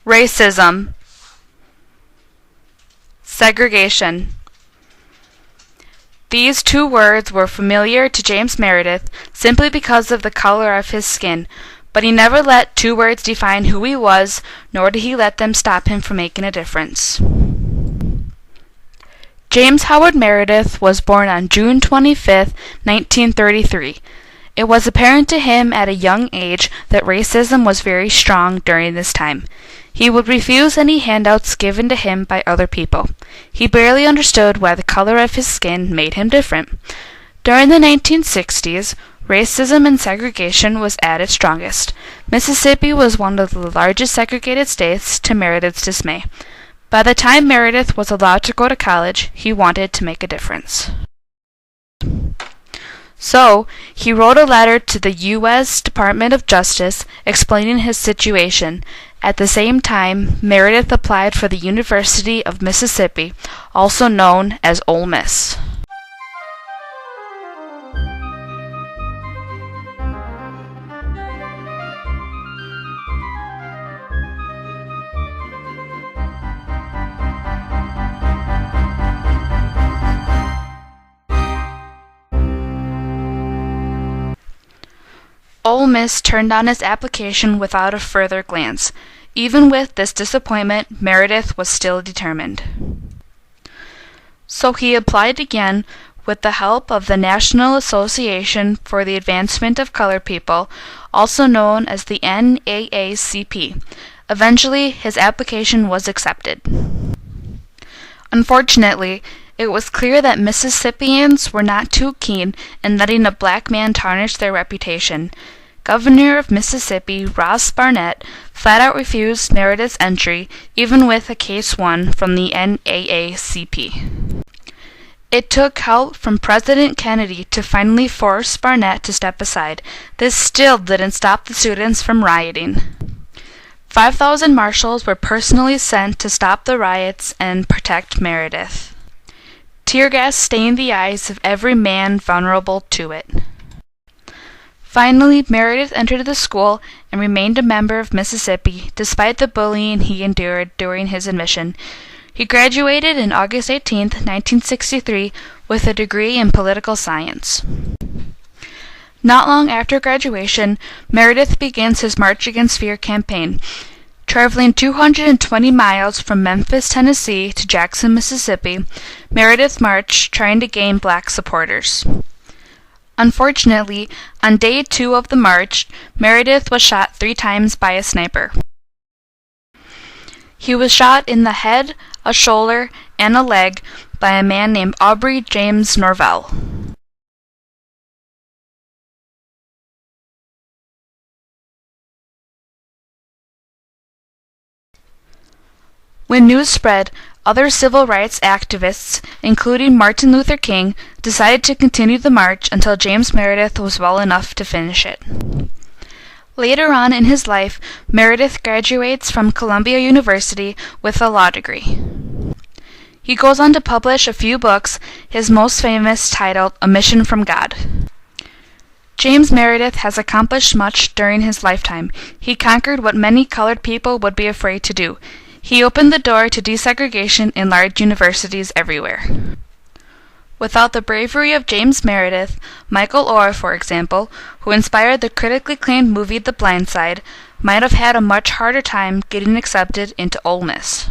racism, segregation. These two words were familiar to James Meredith simply because of the color of his skin, but he never let two words define who he was, nor did he let them stop him from making a difference. James Howard Meredith was born on June 25, 1933. It was apparent to him at a young age that racism was very strong during this time. He would refuse any handouts given to him by other people. He barely understood why the color of his skin made him different. During the 1960s, racism and segregation was at its strongest. Mississippi was one of the largest segregated states, to Meredith's dismay. By the time Meredith was allowed to go to college, he wanted to make a difference. So, he wrote a letter to the U.S. Department of Justice explaining his situation. At the same time, Meredith applied for the University of Mississippi, also known as Ole Miss. Ole Miss turned down his application without a further glance. Even with this disappointment, Meredith was still determined. So he applied again with the help of the National Association for the Advancement of Colored People, also known as the NAACP. Eventually, his application was accepted. Unfortunately, it was clear that Mississippians were not too keen in letting a black man tarnish their reputation. Governor of Mississippi, Ross Barnett, flat out refused Meredith's entry, even with a case won from the NAACP. It took help from President Kennedy to finally force Barnett to step aside. This still didn't stop the students from rioting. 5,000 marshals were personally sent to stop the riots and protect Meredith. Tear gas stained the eyes of every man vulnerable to it. Finally, Meredith entered the school and remained a member of Mississippi despite the bullying he endured during his admission. He graduated on August 18, 1963, with a degree in political science. Not long after graduation, Meredith begins his March Against Fear campaign. Traveling 220 miles from Memphis, Tennessee to Jackson, Mississippi, Meredith marched trying to gain black supporters. Unfortunately, on day 2 of the march, Meredith was shot 3 times by a sniper. He was shot in the head, a shoulder, and a leg by a man named Aubrey James Norvell. When news spread, other civil rights activists, including Martin Luther King, decided to continue the march until James Meredith was well enough to finish it. Later on in his life, Meredith graduates from Columbia University with a law degree. He goes on to publish a few books, his most famous titled A Mission from God. James Meredith has accomplished much during his lifetime. He conquered what many colored people would be afraid to do. He opened the door to desegregation in large universities everywhere. Without the bravery of James Meredith, Michael Orr, for example, who inspired the critically acclaimed movie The Blind Side, might have had a much harder time getting accepted into Ole Miss.